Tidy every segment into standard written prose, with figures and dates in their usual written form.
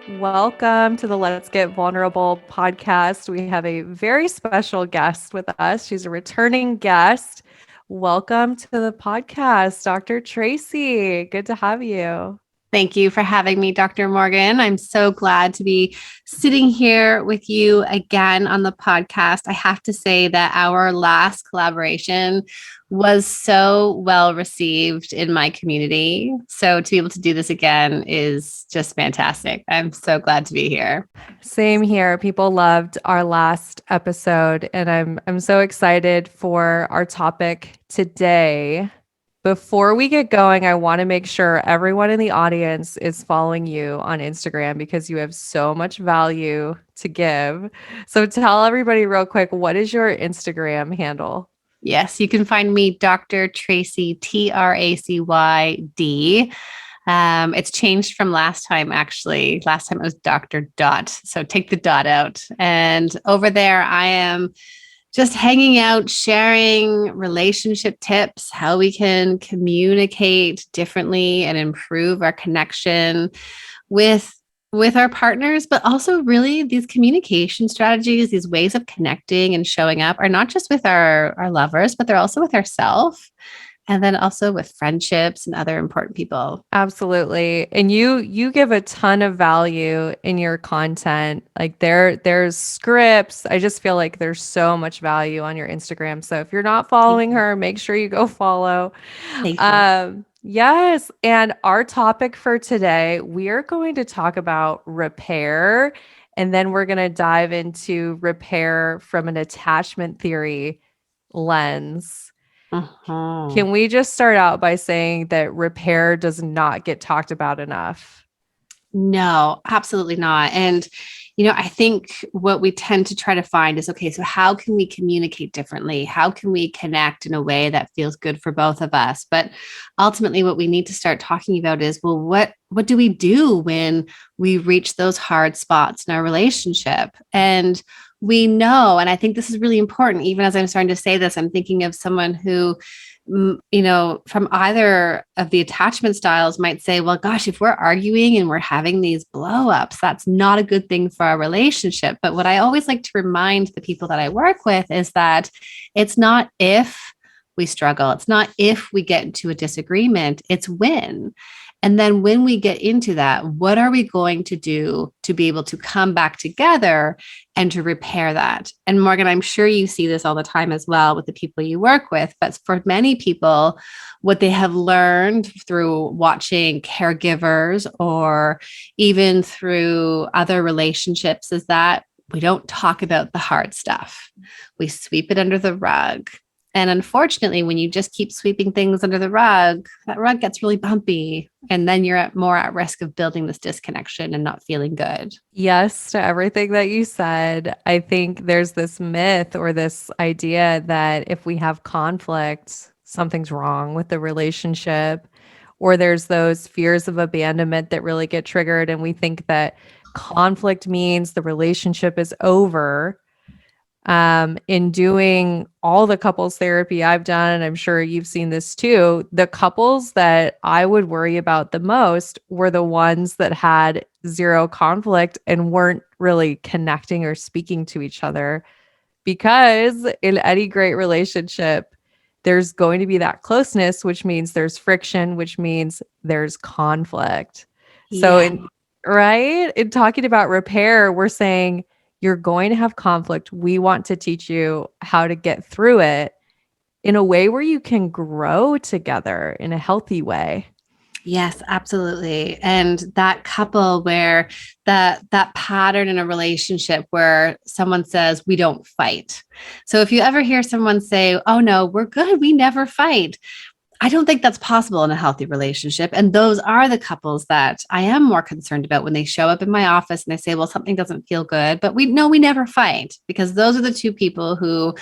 Welcome to the Let's Get Vulnerable podcast. We have a very special guest with us. She's a returning guest. Welcome to the podcast, Dr. Tracy. Good to have you. Thank you for having me, Dr. Morgan. I'm so glad to be sitting here with you again on the podcast. I have to say that our last collaboration was so well received in my community. So to be able to do this again is just fantastic. I'm so glad to be here. Same here. People loved our last episode, and I'm so excited for our topic today. Before we get going, I want to make sure everyone in the audience is following you on Instagram because you have so much value to give. So tell everybody real quick, what is your Instagram handle? Yes, you can find me Dr. Tracy, TRACYD. It's changed from last time, actually. Last time it was Dr. Dot. So take the dot out. And over there, I am just hanging out, sharing relationship tips, how we can communicate differently and improve our connection with our partners, but also really these communication strategies, these ways of connecting and showing up are not just with our lovers, but they're also with ourselves and then also with friendships and other important people. Absolutely. And you give a ton of value in your content. Like there's scripts. I just feel like there's so much value on your Instagram. So if you're not following her, make sure you go follow. Thank you. Yes, and our topic for today, we are going to talk about repair, and then we're going to dive into repair from an attachment theory lens. Uh-huh. Can we just start out by saying that repair does not get talked about enough? No, absolutely not. And, I think what we tend to try to find is okay, so how can we communicate differently? How can we connect in a way that feels good for both of us? But ultimately, what we need to start talking about is, well, what do we do when we reach those hard spots in our relationship? And we know, and I think this is really important, even as I'm starting to say this, I'm thinking of someone who from either of the attachment styles might say, well, gosh, if we're arguing and we're having these blow ups, that's not a good thing for our relationship. But what I always like to remind the people that I work with is that it's not if we struggle, it's not if we get into a disagreement, it's when. And then when we get into that, what are we going to do to be able to come back together and to repair that? And Morgan, I'm sure you see this all the time as well with the people you work with. But for many people, what they have learned through watching caregivers or even through other relationships is that we don't talk about the hard stuff. We sweep it under the rug. And unfortunately, when you just keep sweeping things under the rug, that rug gets really bumpy. And then you're more at risk of building this disconnection and not feeling good. Yes, to everything that you said. I think there's this myth or this idea that if we have conflict, something's wrong with the relationship, or there's those fears of abandonment that really get triggered. And we think that conflict means the relationship is over. In doing all the couples therapy I've done, and I'm sure you've seen this too, the couples that I would worry about the most were the ones that had zero conflict and weren't really connecting or speaking to each other. Because in any great relationship, there's going to be that closeness, which means there's friction, which means there's conflict. So, Yeah. in talking about repair, we're saying, you're going to have conflict. We want to teach you how to get through it in a way where you can grow together in a healthy way. Yes, absolutely. And that couple where that pattern in a relationship where someone says we don't fight. So if you ever hear someone say, "Oh no, we're good. We never fight." I don't think that's possible in a healthy relationship. And those are the couples that I am more concerned about when they show up in my office and they say, well, something doesn't feel good, but we know we never fight, because those are the two people who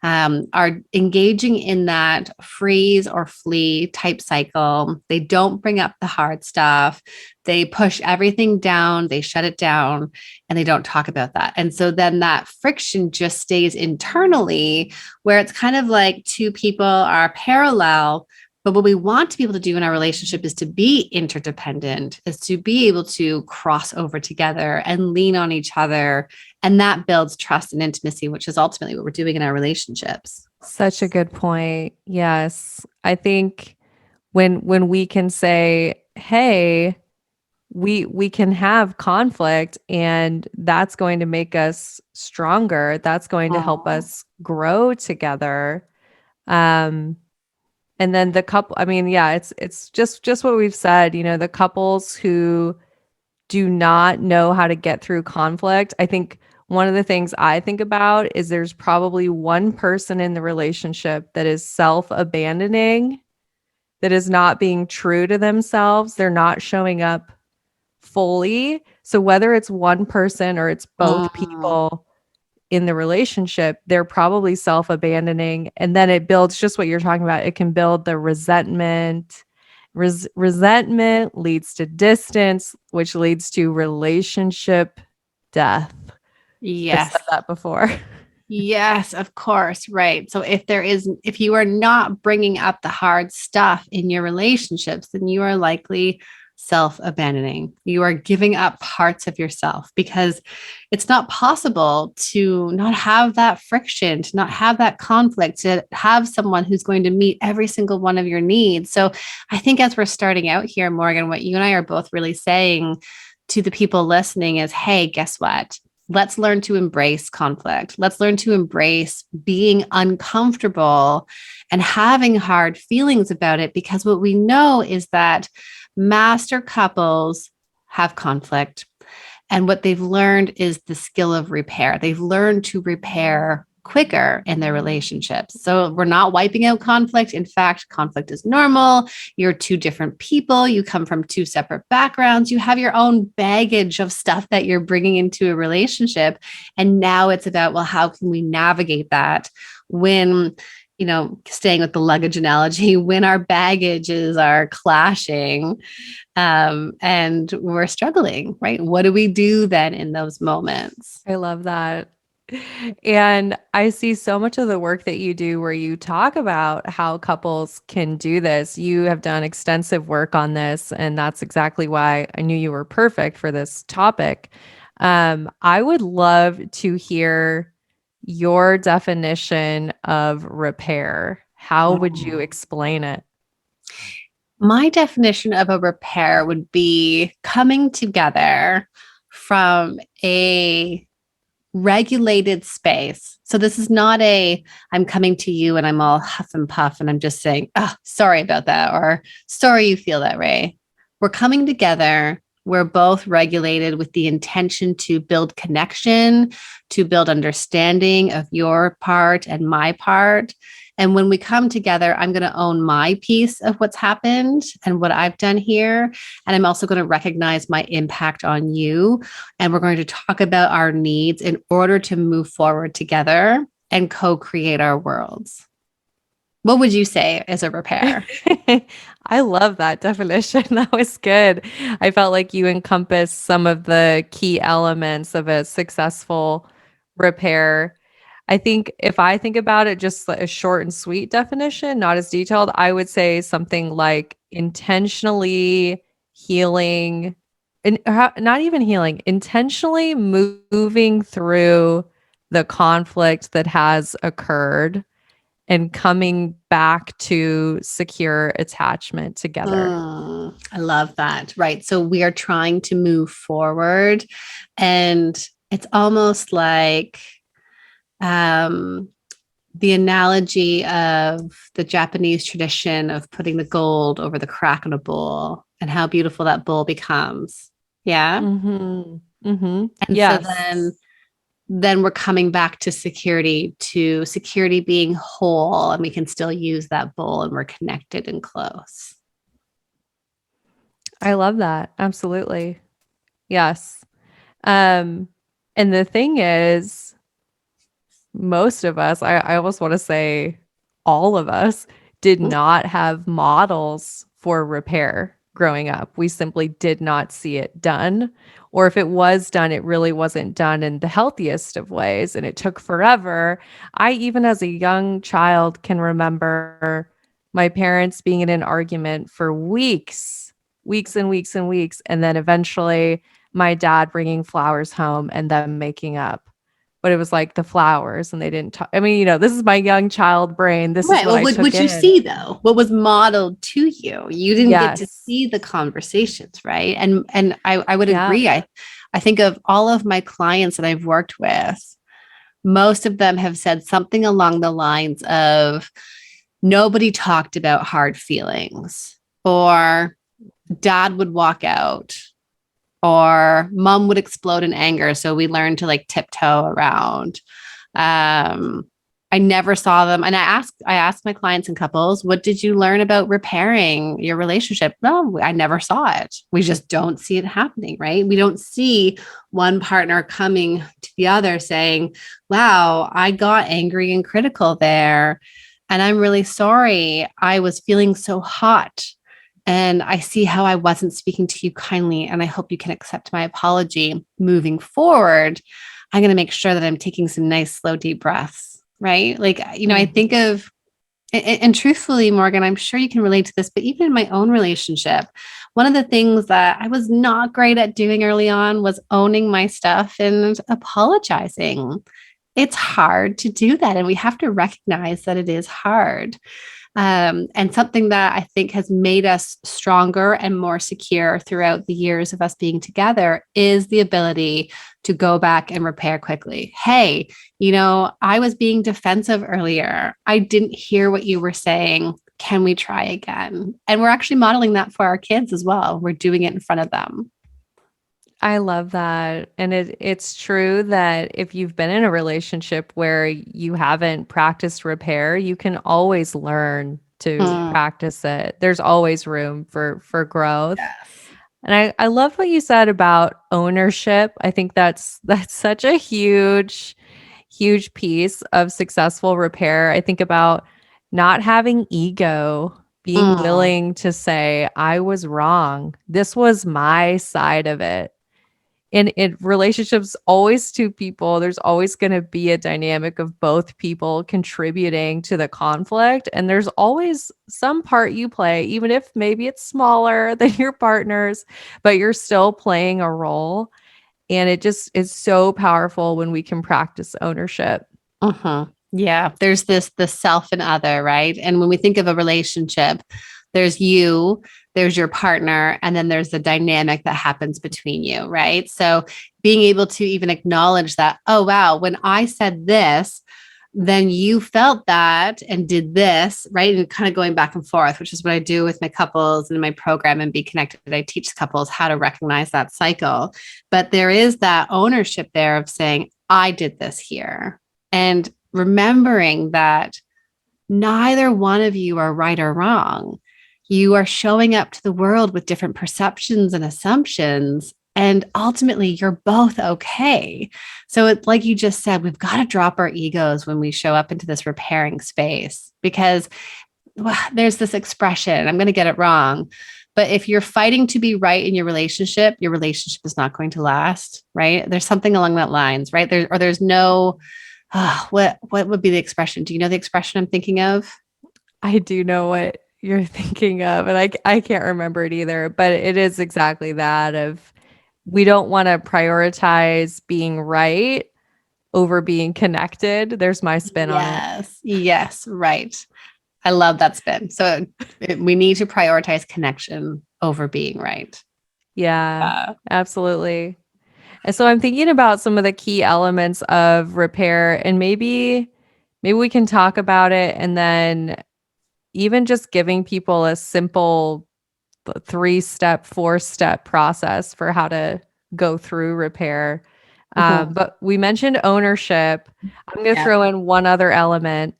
are engaging in that freeze or flee type cycle. They don't bring up the hard stuff. They push everything down, they shut it down, and they don't talk about that. And so then that friction just stays internally, where it's kind of like two people are parallel, But what we want to be able to do in our relationship is to be interdependent, is to be able to cross over together and lean on each other. And that builds trust and intimacy, which is ultimately what we're doing in our relationships. Such a good point. Yes. I think when we can say, "Hey, we can have conflict and that's going to make us stronger. That's going to help Oh, us grow together." Um and then the couple, I mean, yeah, it's just what we've said, the couples who do not know how to get through conflict. I think one of the things I think about is there's probably one person in the relationship that is self-abandoning, that is not being true to themselves. They're not showing up fully. So whether it's one person or it's both mm, people in the relationship, they're probably self-abandoning, and then it builds just what you're talking about. It can build the resentment. Resentment leads to distance, which leads to relationship death. I've said yes. that before. Yes, of course. Right. So if you are not bringing up the hard stuff in your relationships, then you are likely self abandoning. You are giving up parts of yourself because it's not possible to not have that friction, to not have that conflict, to have someone who's going to meet every single one of your needs. So I think as we're starting out here, Morgan, what you and I are both really saying to the people listening is, hey, guess what? Let's learn to embrace conflict. Let's learn to embrace being uncomfortable and having hard feelings about it, because what we know is that master couples have conflict. And what they've learned is the skill of repair. They've learned to repair quicker in their relationships. So we're not wiping out conflict. In fact, conflict is normal. You're two different people. You come from two separate backgrounds. You have your own baggage of stuff that you're bringing into a relationship. And now it's about, well, how can we navigate that when, staying with the luggage analogy, when our baggages are clashing, and we're struggling, right? What do we do then in those moments? I love that. And I see so much of the work that you do where you talk about how couples can do this. You have done extensive work on this, and that's exactly why I knew you were perfect for this topic. I would love to hear your definition of repair. How would you explain it? My definition of a repair would be coming together from a regulated space. So this is not I'm coming to you and I'm all huff and puff and I'm just saying, oh, sorry about that, or sorry you feel that way. We're coming together. We're both regulated with the intention to build connection, to build understanding of your part and my part. And when we come together, I'm going to own my piece of what's happened and what I've done here. And I'm also going to recognize my impact on you. And we're going to talk about our needs in order to move forward together and co create our worlds. What would you say is a repair? I love that definition. That was good. I felt like you encompassed some of the key elements of a successful repair. I think if I think about it, just a short and sweet definition, not as detailed, I would say something like intentionally healing, and not even healing, intentionally moving through the conflict that has occurred and coming back to secure attachment together. I love that. Right. So we are trying to move forward. And it's almost like um, the analogy of the Japanese tradition of putting the gold over the crack in a bowl and how beautiful that bowl becomes. Yeah. Mhm. Mhm. And so Yes. then we're coming back to security being whole, and we can still use that bowl and we're connected and close. I love that. Absolutely. Yes. Um, and the thing is, most of us, I almost want to say all of us, did not have models for repair growing up. We simply did not see it done. Or if it was done, it really wasn't done in the healthiest of ways. And it took forever. I, even as a young child, can remember my parents being in an argument for weeks, weeks and weeks and weeks. And then eventually my dad bringing flowers home and them making up. But it was like the flowers and they didn't talk. I mean, this is my young child brain. This is Right. what Well, I what took would you in. see though? What was modeled to you? You didn't get to Yes. see the conversations, right? And I would Yeah. agree. I think of all of my clients that I've worked with, most of them have said something along the lines of nobody talked about hard feelings, or dad would walk out, or mom would explode in anger. So we learned to like tiptoe around. Um, I never saw them. And I asked my clients and couples, what did you learn about repairing your relationship? No, I never saw it. We just don't see it happening, right? We don't see one partner coming to the other saying, wow, I got angry and critical there. And I'm really sorry. I was feeling so hot. And I see how I wasn't speaking to you kindly. And I hope you can accept my apology moving forward. I'm going to make sure that I'm taking some nice, slow, deep breaths. Right. Like, I Mhm. think of, and truthfully, Morgan, I'm sure you can relate to this, but even in my own relationship, one of the things that I was not great at doing early on was owning my stuff and apologizing. It's hard to do that. And we have to recognize that it is hard. And something that I think has made us stronger and more secure throughout the years of us being together is the ability to go back and repair quickly. Hey, I was being defensive earlier. I didn't hear what you were saying. Can we try again? And we're actually modeling that for our kids as well. We're doing it in front of them. I love that. And it's true that if you've been in a relationship where you haven't practiced repair, you can always learn to Mm, practice it. There's always room for growth. yes. And I love what you said about ownership. I think that's such a huge piece of successful repair. I think about not having ego, being Mm, willing to say I was wrong. This was my side of it. In relationships, always two people, there's always going to be a dynamic of both people contributing to the conflict, and there's always some part you play, even if maybe it's smaller than your partner's, but you're still playing a role. And it just is so powerful when we can practice ownership. yeah, there's the self and other, right? And when we think of a relationship, there's you, there's your partner, and then there's the dynamic that happens between you, right? So being able to even acknowledge that, oh, wow, when I said this, then you felt that and did this, right? And kind of going back and forth, which is what I do with my couples in my program and Be Connected. I teach couples how to recognize that cycle. But there is that ownership there of saying, I did this here. And remembering that neither one of you are right or wrong. You are showing up to the world with different perceptions and assumptions. And ultimately, you're both okay. So, it's like you just said, we've got to drop our egos when we show up into this repairing space because well, there's this expression, I'm going to get it wrong. But if you're fighting to be right in your relationship is not going to last, right? There's something along that lines, right? There's no what would be the expression? Do you know the expression I'm thinking of? I do know what you're thinking of, and I can't remember it either, but it is exactly that of we don't want to prioritize being right over being connected. There's my spin on it. Yes. Yes. Right. I love that spin. So we need to prioritize connection over being right. Yeah, Uh, absolutely. And so I'm thinking about some of the key elements of repair, and maybe we can talk about it, and then even just giving people a simple 3-step, 4-step process for how to go through repair. mhm. But we mentioned ownership. I'm going to Yeah. throw in one other element,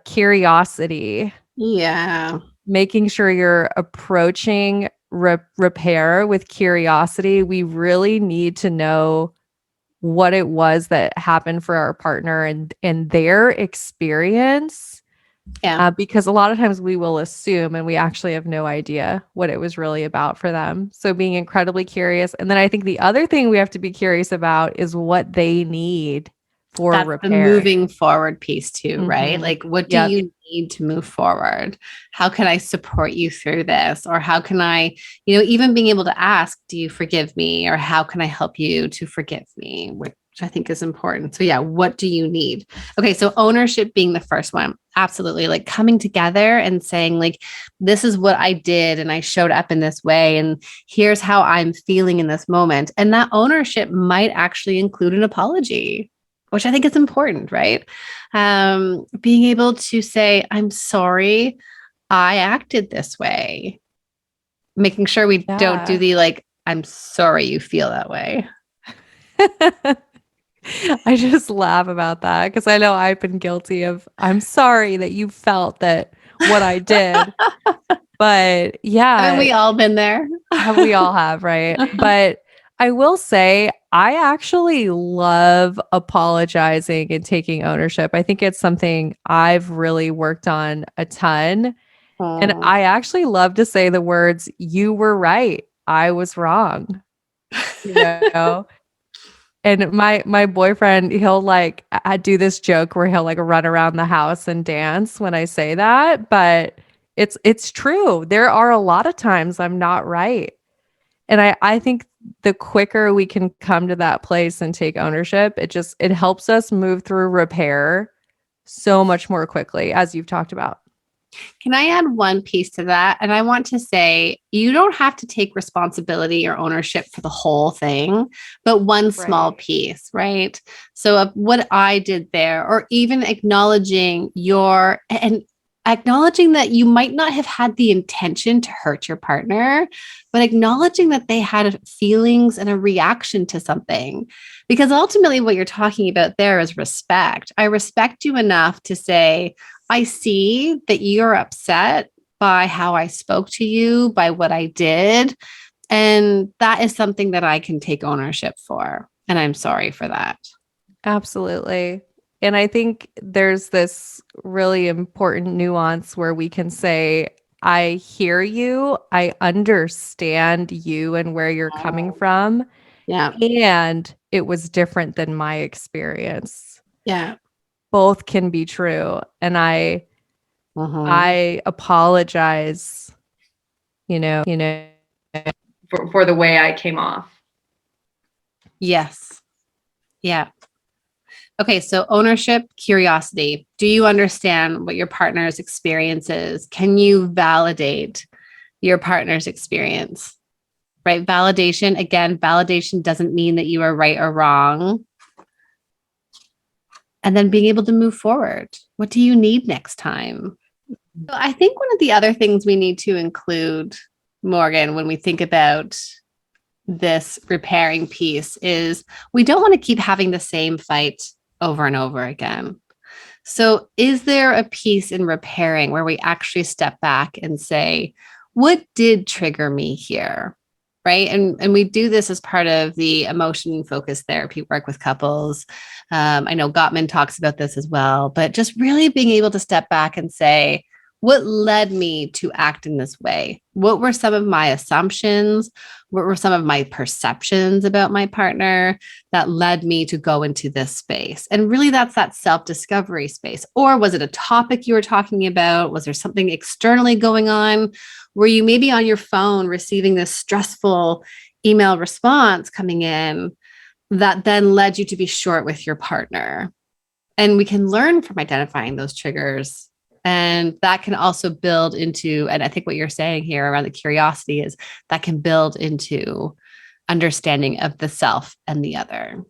curiosity, Yeah. making sure you're approaching repair with curiosity. We really need to know what it was that happened for our partner and their experience, Yeah. because a lot of times we will assume and we actually have no idea what it was really about for them. So being incredibly curious. And then I think the other thing we have to be curious about is what they need for That's the repair. moving forward piece too, right? Mhm. Like, what do Yep. you need to move forward? How can I support you through this? Or how can I, you know, even being able to ask, do you forgive me? Or how can I help you to forgive me? Which I think is important. So, yeah, what do you need? Okay. So, ownership being the first one. Absolutely. Like coming together and saying, like, this is what I did and I showed up in this way. And here's how I'm feeling in this moment. And that ownership might actually include an apology, which I think is important, right? Being able to say, I'm sorry, I acted this way, making sure we don't do Yeah. the like, I'm sorry you feel that way. I just laugh about that because I know I've been guilty of, I'm sorry that you felt that what I did. But Haven't yeah, we all been there? we all have, right? But I will say, I actually love apologizing and taking ownership. I think it's something I've really worked on a ton. And Oh. I actually love to say the words, you were right. I was wrong, you know? And my boyfriend, he'll like I do this joke where he'll like run around the house and dance when I say that, but it's true. There are a lot of times I'm not right. And I think the quicker we can come to that place and take ownership, it helps us move through repair so much more quickly, as you've talked about. Can I add one piece to that? And I want to say you don't have to take responsibility or ownership for the whole thing, but one small Right. piece, right? So, of what I did there, or even acknowledging your and acknowledging that you might not have had the intention to hurt your partner, but acknowledging that they had feelings and a reaction to something. Because ultimately, what you're talking about there is respect. I respect you enough to say, I see that you're upset by how I spoke to you, by what I did. And that is something that I can take ownership for. And I'm sorry for that. Absolutely. And I think there's this really important nuance where we can say, I hear you, I understand you and where you're coming from, Yeah. and it was different than my experience. Yeah. Both can be true. And Uh-huh. I apologize, for the way I came off. Yes. Yeah. Okay. So ownership, curiosity. Do you understand what your partner's experience is? Can you validate your partner's experience? Right. Validation. Again, validation doesn't mean that you are right or wrong. And then being able to move forward. What do you need next time? So I think one of the other things we need to include, Morgan, when we think about this repairing piece is we don't want to keep having the same fight over and over again. So, is there a piece in repairing where we actually step back and say, what did trigger me here? Right. And we do this as part of the emotion focused therapy work with couples. I know Gottman talks about this as well, but just really being able to step back and say, what led me to act in this way? What were some of my assumptions? What were some of my perceptions about my partner that led me to go into this space? And really, that's that self discovery space. Or was it a topic you were talking about? Was there something externally going on? Were you maybe on your phone receiving this stressful email response coming in that then led you to be short with your partner? And we can learn from identifying those triggers. And that can also build into, and I think what you're saying here around the curiosity is that can build into understanding of the self and the other.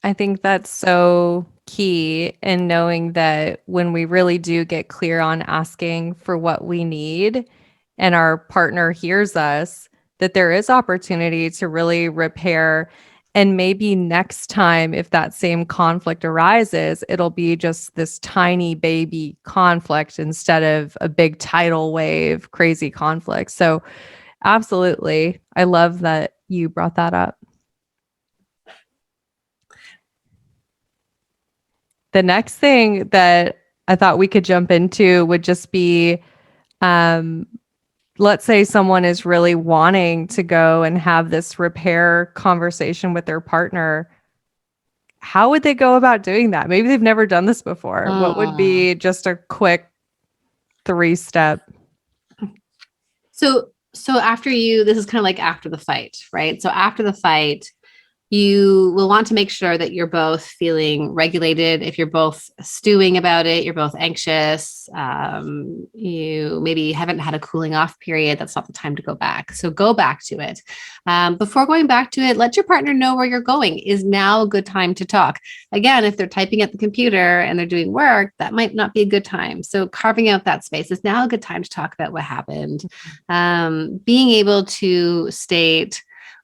I think that's so key in knowing that when we really do get clear on asking for what we need and our partner hears us, that there is opportunity to really repair. And maybe next time, if that same conflict arises, it'll be just this tiny baby conflict instead of a big tidal wave, crazy conflict. So, absolutely. I love that you brought that up. The next thing that I thought we could jump into would just be, um, let's say someone is really wanting to go and have this repair conversation with their partner. how would they go about doing that? Maybe they've never done this before. What would Mm. be just a quick 3-step? So after this is kind of like after the fight, right? So after the fight, you will want to make sure that you're both feeling regulated. If you're both stewing about it, you're both anxious, you maybe haven't had a cooling off period, that's not the time to go back. So go back to it. Before going back to it, let your partner know where you're going. Is now a good time to talk? Again, if they're typing at the computer and they're doing work, that might not be a good time. So carving out that space is now a good time to talk about what happened. Being able to state,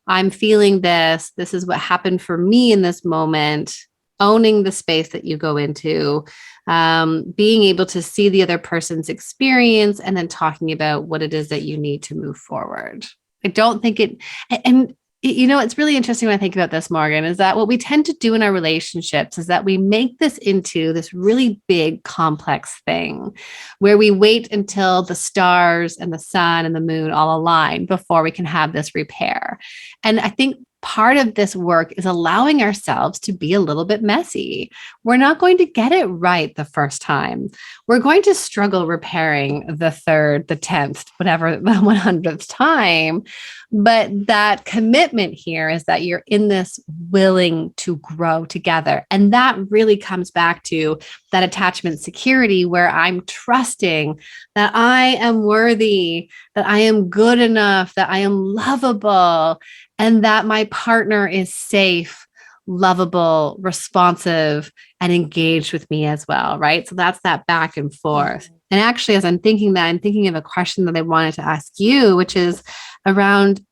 I'm feeling this. This is what happened for me in this moment. Owning the space that you go into, being able to see the other person's experience, and then talking about what it is that you need to move forward. I don't think it, and it's really interesting when I think about this, Morgan, is that what we tend to do in our relationships is that we make this into this really big, complex thing where we wait until the stars and the sun and the moon all align before we can have this repair. And I think part of this work is allowing ourselves to be a little bit messy. We're not going to get it right the first time. We're going to struggle repairing the third, the 10th, whatever, the 100th time. But that commitment here is that you're in this willing to grow together. And that really comes back to that attachment security where I'm trusting that I am worthy, that I am good enough, that I am lovable, and that my partner is safe, lovable, responsive, and engaged with me as well, right? So that's that back and forth. And actually, as I'm thinking that, I'm thinking of a question that I wanted to ask you, which is around,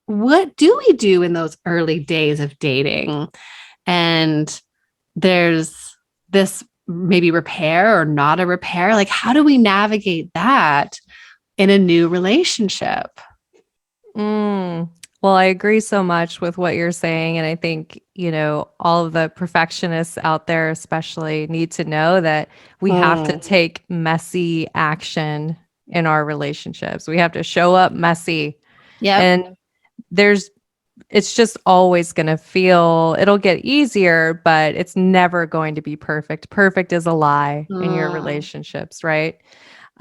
what do we do in those early days of dating? And there's this maybe repair or not a repair. Like, how do we navigate that in a new relationship? Mm. Well, I agree so much with what you're saying. And I think, all of the perfectionists out there, especially, need to know that we have to Mm. take messy action in our relationships. We have to show up messy. Yep. And there's, it's just always going to it'll get easier, but it's never going to be perfect. Perfect is a lie in your Mm. relationships, right?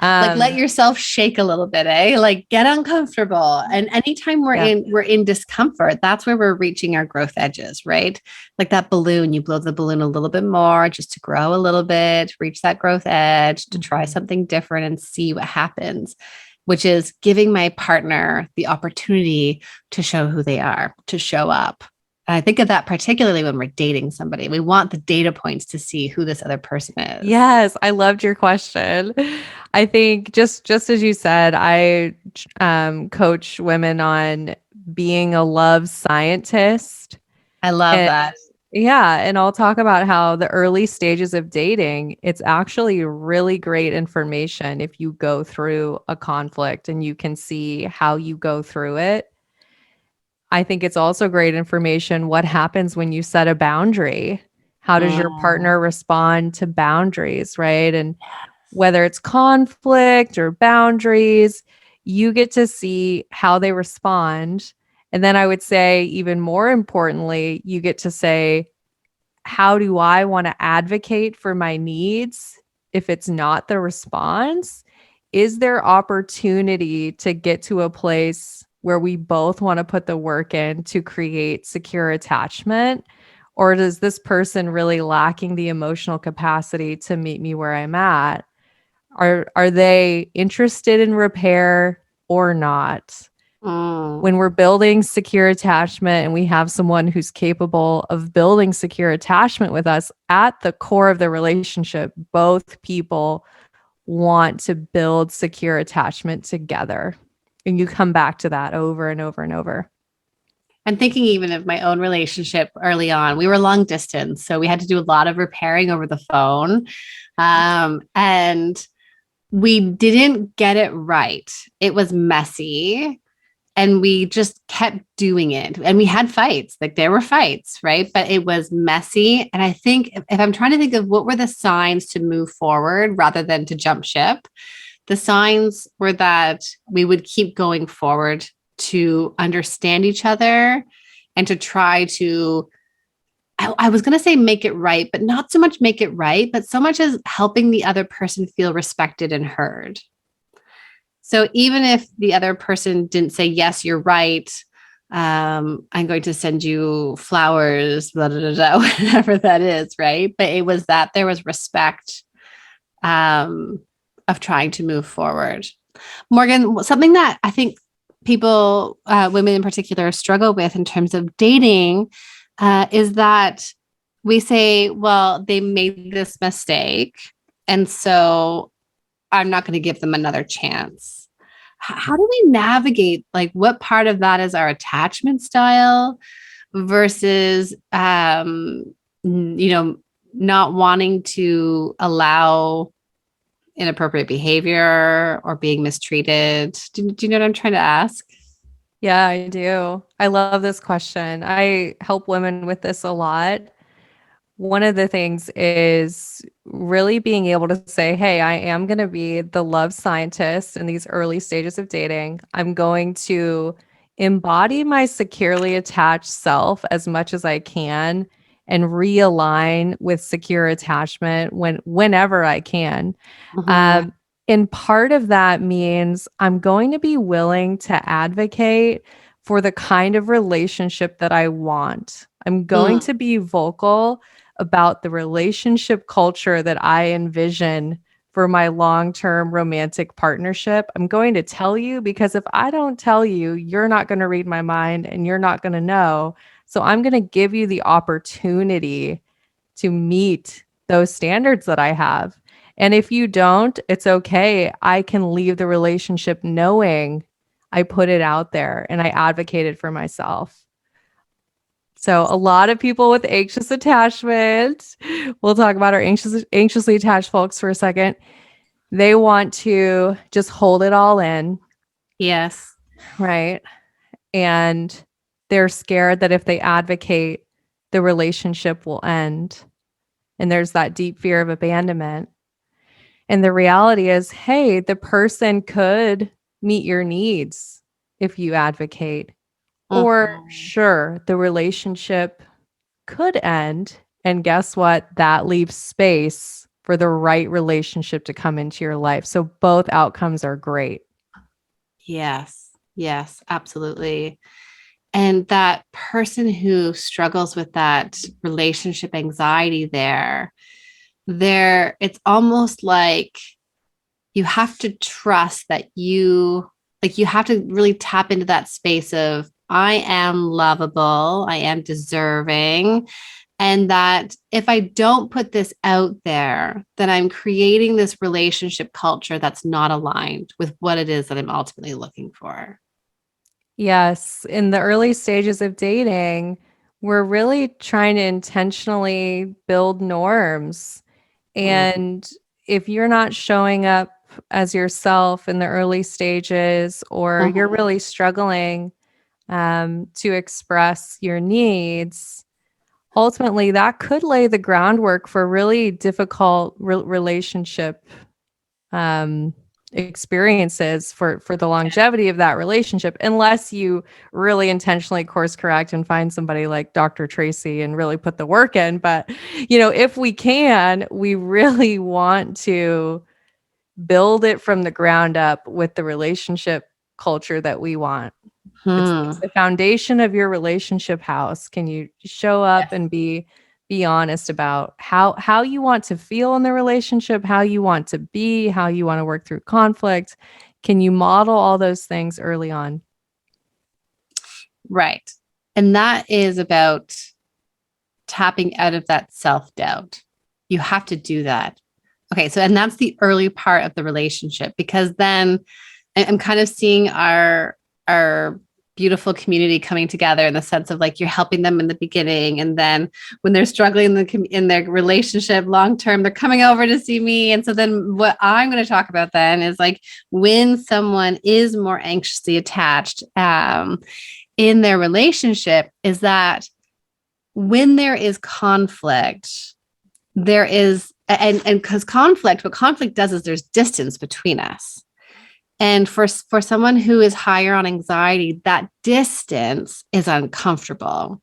Like, let Um, yourself shake a little bit, eh? Like, get uncomfortable. And anytime yeah. we're in discomfort, that's where we're reaching our growth edges, right? Like that balloon, you blow the balloon a little bit more just to grow a little bit, reach that growth edge, to try Mhm. something different and see what happens, which is giving my partner the opportunity to show who they are, to show up. And I think of that particularly when we're dating somebody. We want the data points to see who this other person is. Yes, I loved your question. I think just as you said, I coach women on being a love scientist. I love And that. yeah, and I'll talk about how the early stages of dating, it's actually really great information if you go through a conflict and you can see how you go through it. I think it's also great information what happens when you set a boundary. How does your Mm. partner respond to boundaries, right? And whether it's conflict or boundaries, you get to see how they respond. And then I would say, even more importantly, you get to say, how do I want to advocate for my needs if it's not the response? Is there opportunity to get to a place where we both want to put the work in to create secure attachment? Or does this person really lacking the emotional capacity to meet me where I'm at? Are they interested in repair or not? Mm. When we're building secure attachment and we have someone who's capable of building secure attachment with us at the core of the relationship, both people want to build secure attachment together. And you come back to that over and over and over. I'm thinking even of my own relationship early on. We were long distance, so we had to do a lot of repairing over the phone. And we didn't get it right. It was messy. And we just kept doing it. And we had fights, like there were fights, right? But it was messy. And I think if I'm trying to think of what were the signs to move forward rather than to jump ship, the signs were that we would keep going forward to understand each other and to try to I was going to say make it right, but not so much make it right, but so much as helping the other person feel respected and heard. So even if the other person didn't say, yes, you're right, I'm going to send you flowers, blah, blah, blah, blah, whatever that is, right? But it was that there was respect of trying to move forward. Morgan, something that I think people, women in particular, struggle with in terms of dating is that we say, well, they made this mistake. And so I'm not going to give them another chance. How do we navigate like what part of that is our attachment style versus not wanting to allow inappropriate behavior or being mistreated? Do you know what I'm trying to ask? Yeah, I do. I love this question. I help women with this a lot. One of the things is really being able to say, hey, I am going to be the love scientist in these early stages of dating. I'm going to embody my securely attached self as much as I can and realign with secure attachment whenever I can. Mhm. Um, and part of that means I'm going to be willing to advocate for the kind of relationship that I want. I'm going Mm. to be vocal about the relationship culture that I envision for my long term romantic partnership. I'm going to tell you because if I don't tell you, you're not going to read my mind and you're not going to know. So I'm going to give you the opportunity to meet those standards that I have. And if you don't, it's okay. I can leave the relationship knowing I put it out there and I advocated for myself. So a lot of people with anxious attachment, we'll talk about our anxiously attached folks for a second. They want to just hold it all in, Yes. right? And they're scared that if they advocate, the relationship will end. And there's that deep fear of abandonment. And the reality is, hey, the person could meet your needs if you advocate. Or Mhm. sure, the relationship could end. And guess what? That leaves space for the right relationship to come into your life. So both outcomes are great. Yes. Yes, absolutely. And that person who struggles with that relationship anxiety there, it's almost like you have to trust that you have to really tap into that space of I am lovable, I am deserving, and that if I don't put this out there, then I'm creating this relationship culture that's not aligned with what it is that I'm ultimately looking for. Yes, in the early stages of dating, we're really trying to intentionally build norms. Mm. And if you're not showing up as yourself in the early stages, or you're Mhm. really struggling to express your needs, ultimately that could lay the groundwork for really difficult relationship um, experiences for the longevity of that relationship, unless you really intentionally course correct and find somebody like Dr. Tracy and really put the work in. But if we can, we really want to build it from the ground up with the relationship culture that we want. It's Hmm. the foundation of your relationship house. Can you show up Yes. and be honest about how you want to feel in the relationship, how you want to be, how you want to work through conflict? Can you model all those things early on? Right. And that is about tapping out of that self doubt. You have to do that. Okay. So, and that's the early part of the relationship because then I'm kind of seeing our beautiful community coming together in the sense of like you're helping them in the beginning, and then when they're struggling in their relationship long term, they're coming over to see me. And so then what I'm going to talk about then is like when someone is more anxiously attached in their relationship, is that when there is conflict, there is and because conflict, what conflict does is there's distance between us. And for someone who is higher on anxiety, that distance is uncomfortable.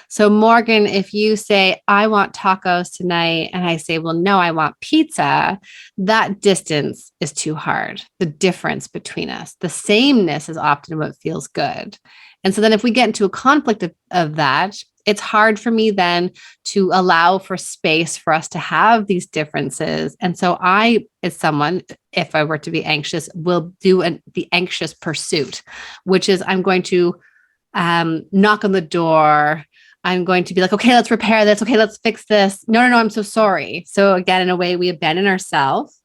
So, Morgan, if you say, I want tacos tonight, and I say, well, no, I want pizza, that distance is too hard. The difference between us, the sameness is often what feels good. And so then if we get into a conflict of that, it's hard for me then to allow for space for us to have these differences. And so I, as someone, if I were to be anxious, will do the anxious pursuit, which is I'm going to knock on the door. I'm going to be like, okay, let's repair this. Okay, let's fix this. No, no, no, I'm so sorry. So again, in a way, we abandon ourselves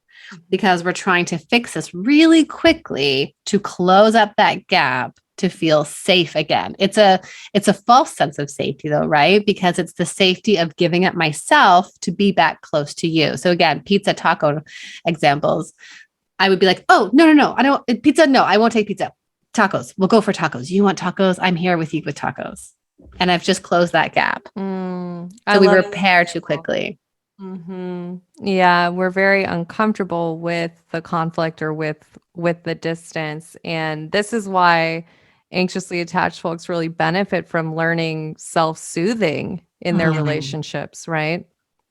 because we're trying to fix this really quickly to close up that gap to feel safe again. It's a false sense of safety though, right? Because it's the safety of giving up myself to be back close to you. So again, pizza taco examples. I would be like, oh, no, no, no, I don't pizza. No, I won't take pizza. Tacos. We'll go for tacos. You want tacos? I'm here with you with tacos. And I've just closed that gap. I So we love this repair too example. quickly. Yeah, we're very uncomfortable with the conflict or with the distance, and this is why anxiously attached folks really benefit from learning self-soothing in their Mm. relationships, right?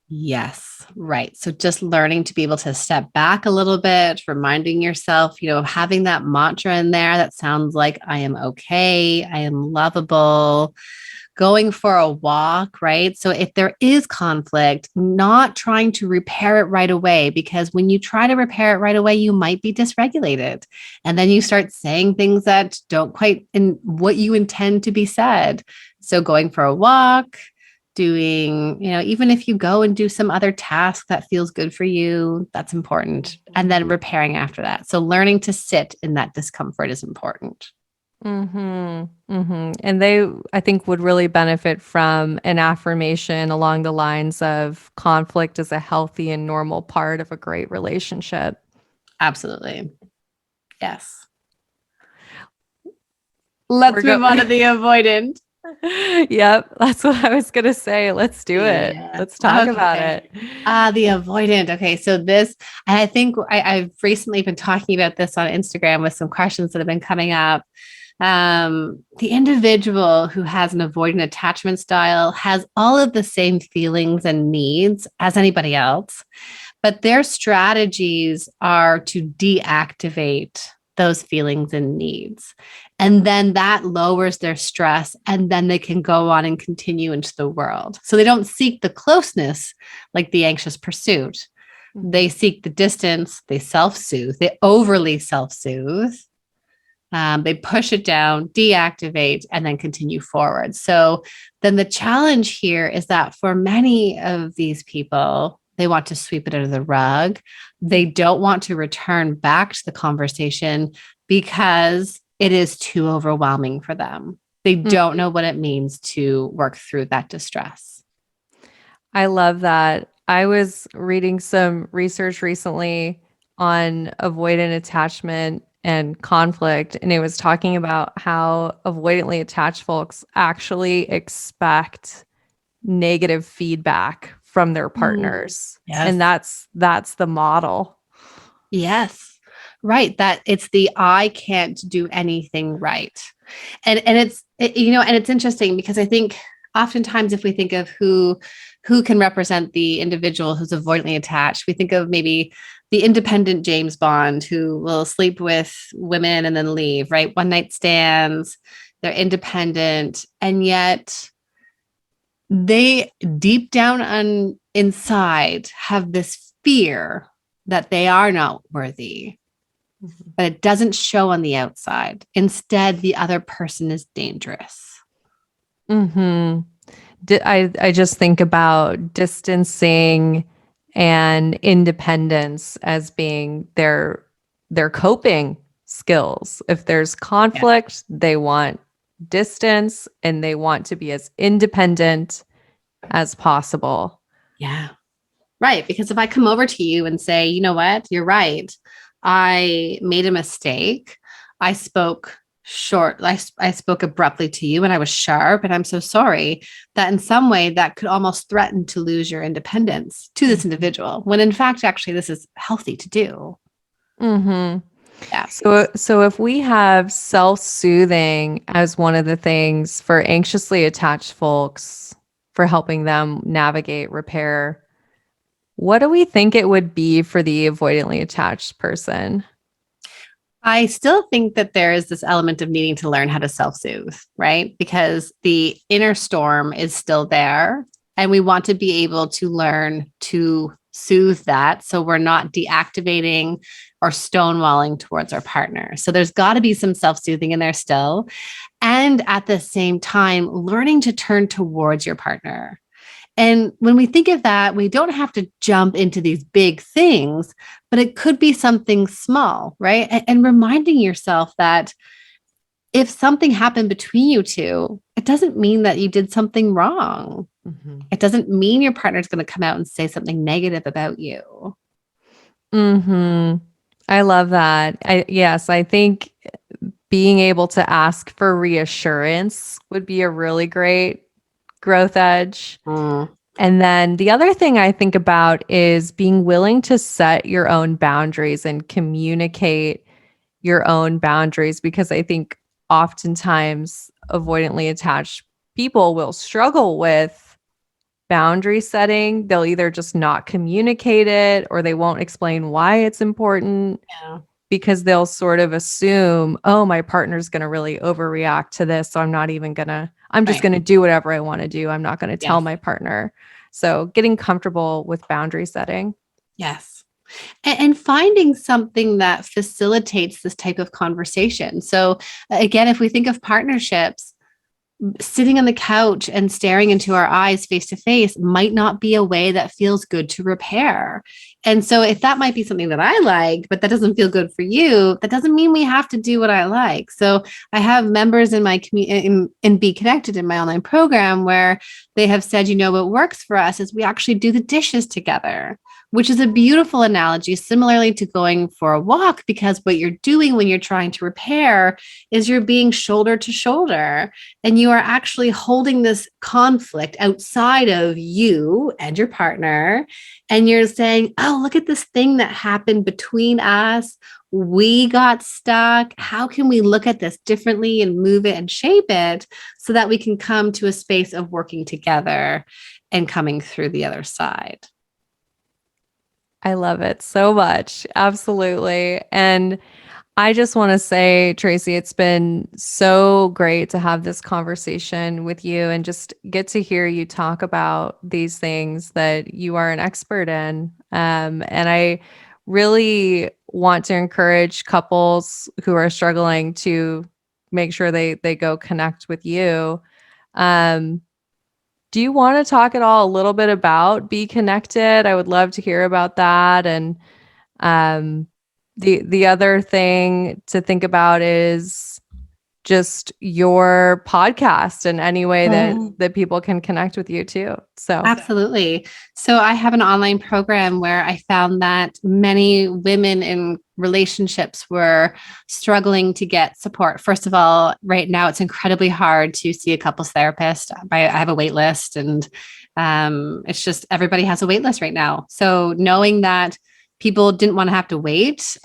Yes, right. So just learning to be able to step back a little bit, reminding yourself, having that mantra in there that sounds like I am okay, I am lovable, going for a walk, right? So if there is conflict, not trying to repair it right away, because when you try to repair it right away, you might be dysregulated. And then you start saying things that don't quite in what you intend to be said. So going for a walk, doing, even if you go and do some other task that feels good for you, that's important. And then repairing after that. So learning to sit in that discomfort is important. And they, I think, would really benefit from an affirmation along the lines of conflict is a healthy and normal part of a great relationship. Absolutely. Yes. We're Let's go move on to the avoidant. Yep, that's what I was gonna say. Let's do it. Yeah. Let's talk about Okay. it. The avoidant. Okay. So this, and I think I've recently been talking about this on Instagram with some questions that have been coming up. The individual who has an avoidant attachment style has all of the same feelings and needs as anybody else, but their strategies are to deactivate those feelings and needs. And then that lowers their stress, and then they can go on and continue into the world. So they don't seek the closeness like the anxious pursuit. They seek the distance, they self soothe, they overly self soothe. They push it down, deactivate, and then continue forward. So then the challenge here is that for many of these people, they want to sweep it under the rug. They don't want to return back to the conversation because it is too overwhelming for them. They don't know what it means to work through that distress. I love that. I was reading some research recently on avoidant attachment and conflict, and it was talking about how avoidantly attached folks actually expect negative feedback from their partners. Yes. And that's the model. Yes. Right. That it's the I can't do anything right. And and it's interesting because I think oftentimes if we think of who can represent the individual who's avoidantly attached, we think of maybe the independent James Bond who will sleep with women and then leave, right? One night stands, they're independent, and yet they deep down on inside have this fear that they are not worthy, but it doesn't show on the outside. Instead, the other person is dangerous. Mm-hmm. I just think about distancing and independence as being their coping skills. If there's Yeah. conflict, they want distance and they want to be as independent as possible. Yeah. Right. Because if I come over to you and say, you know what, you're right. I made a mistake. I spoke I spoke abruptly to you and I was sharp and I'm so sorry that in some way that could almost threaten to lose your independence to this individual when in fact, actually, this is healthy to do. Mm-hmm. Yeah. So if we have self-soothing as one of the things for anxiously attached folks for helping them navigate repair, what do we think it would be for the avoidantly attached person? I still think that there is this element of needing to learn how to self soothe, right? Because the inner storm is still there. And we want to be able to learn to soothe that. So we're not deactivating or stonewalling towards our partner. So there's got to be some self soothing in there still. And at the same time, learning to turn towards your partner. And when we think of that, we don't have to jump into these big things, but it could be something small, right? And reminding yourself that if something happened between you two, it doesn't mean that you did something wrong. Mm-hmm. It doesn't mean your partner's going to come out and say something negative about you. Mm-hmm. I love that. Yes, I think being able to ask for reassurance would be a really great growth edge. Mm, And then the other thing I think about is being willing to set your own boundaries and communicate your own boundaries, because I think oftentimes avoidantly attached people will struggle with boundary setting. They'll either just not communicate it or they won't explain why it's important yeah. because they'll sort of assume, oh, my partner's going to really overreact to this. So I'm just Right. going to do whatever I want to do. I'm not going to tell Yes. my partner. So getting comfortable with boundary setting. Yes. And finding something that facilitates this type of conversation. So, again, if we think of partnerships, sitting on the couch and staring into our eyes face to face might not be a way that feels good to repair. And so, if that might be something that I like, but that doesn't feel good for you, that doesn't mean we have to do what I like. So, I have members in my community in Be Connected in my online program where they have said, what works for us is we actually do the dishes together, which is a beautiful analogy, similarly to going for a walk, because what you're doing when you're trying to repair is you're being shoulder to shoulder and you are actually holding this conflict outside of you and your partner. And you're saying, oh, look at this thing that happened between us. We got stuck. How can we look at this differently and move it and shape it so that we can come to a space of working together and coming through the other side? I love it so much. Absolutely. And I just want to say, Tracy, it's been so great to have this conversation with you and just get to hear you talk about these things that you are an expert in. And I really want to encourage couples who are struggling to make sure they go connect with you. Um, do you want to talk at all a little bit about Be Connected? I would love to hear about that. And um, the other thing to think about is just your podcast and any way that people can connect with you too. So Absolutely. So I have an online program where I found that many women in relationships were struggling to get support. First of all, right now it's incredibly hard to see a couples therapist. I have a wait list, and it's just everybody has a wait list right now. So knowing that people didn't want to have to wait,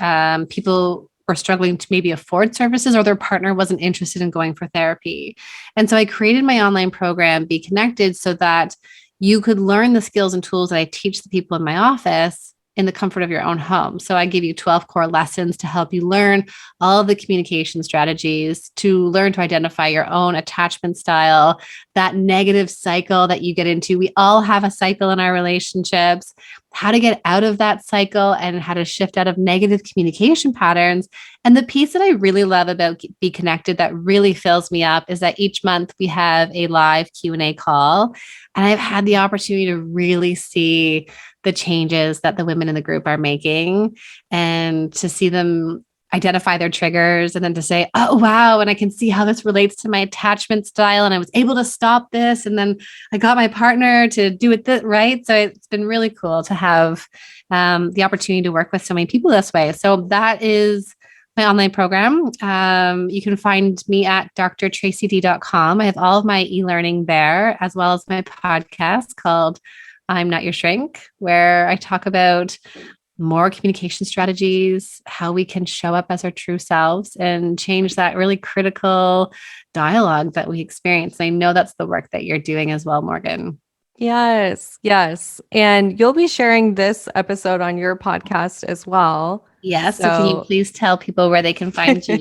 people were struggling to maybe afford services, or their partner wasn't interested in going for therapy. And so I created my online program, Be Connected, so that you could learn the skills and tools that I teach the people in my office in the comfort of your own home. So I give you 12 core lessons to help you learn all of the communication strategies, to learn to identify your own attachment style, that negative cycle that you get into. We all have a cycle in our relationships, how to get out of that cycle and how to shift out of negative communication patterns. And the piece that I really love about Be Connected that really fills me up is that each month we have a live Q&A call. And I've had the opportunity to really see the changes that the women in the group are making and to see them identify their triggers and then to say, oh, wow. And I can see how this relates to my attachment style. And I was able to stop this. And then I got my partner to do it right. So it's been really cool to have the opportunity to work with so many people this way. So that is my online program. You can find me at drtracyd.com. I have all of my e-learning there, as well as my podcast called I'm Not Your Shrink, where I talk about more communication strategies, how we can show up as our true selves and change that really critical dialogue that we experience. And I know that's the work that you're doing as well, Morgan. Yes, yes. And you'll be sharing this episode on your podcast as well. Yes. So can you So, please tell people where they can find you?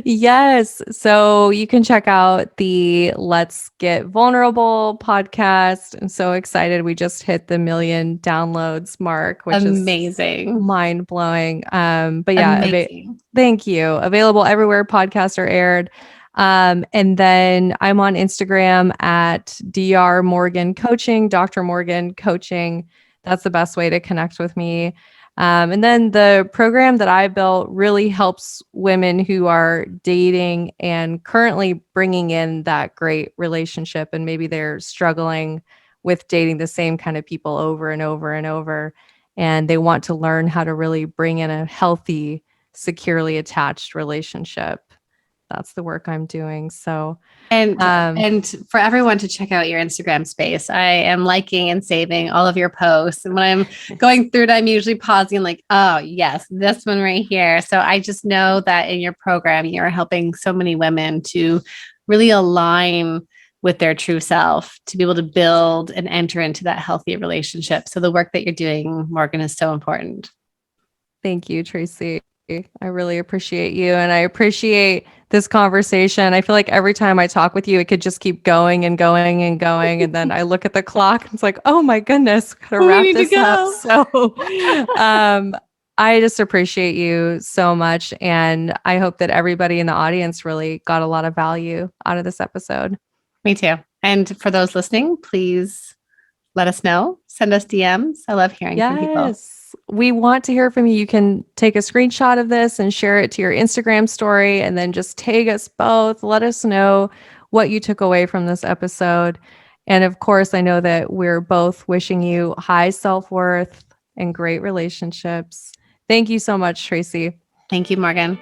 yes. So you can check out the Let's Get Vulnerable podcast. I'm so excited. We just hit the 1,000,000 downloads mark, which is Amazing. mind blowing. But yeah, Amazing. thank you. Available everywhere podcasts are aired. And then I'm on Instagram at Dr. Morgan Coaching, Dr. Morgan Coaching. That's the best way to connect with me. And then the program that I built really helps women who are dating and currently bringing in that great relationship, and maybe they're struggling with dating the same kind of people over and over and over. And they want to learn how to really bring in a healthy, securely attached relationship. That's the work I'm doing. So, um, And for everyone to check out your Instagram space, I am liking and saving all of your posts. And when I'm going through it, I'm usually pausing, like, oh yes, this one right here. So I just know that in your program, you're helping so many women to really align with their true self, to be able to build and enter into that healthy relationship. So the work that you're doing, Morgan, is so important. thank you, Tracy. I really appreciate you. And I appreciate this conversation. I feel like every time I talk with you, it could just keep going and going and going. And then I look at the clock and it's like, oh my goodness, gotta We wrap need to this up. go. So I just appreciate you so much. And I hope that everybody in the audience really got a lot of value out of this episode. Me too. And for those listening, please let us know. Send us DMs. I love hearing from people. Yes. We want to hear from you. You can take a screenshot of this and share it to your Instagram story and then just tag us both. Let us know what you took away from this episode. And of course, I know that we're both wishing you high self worth and great relationships. Thank you so much, Tracy. Thank you, Morgan.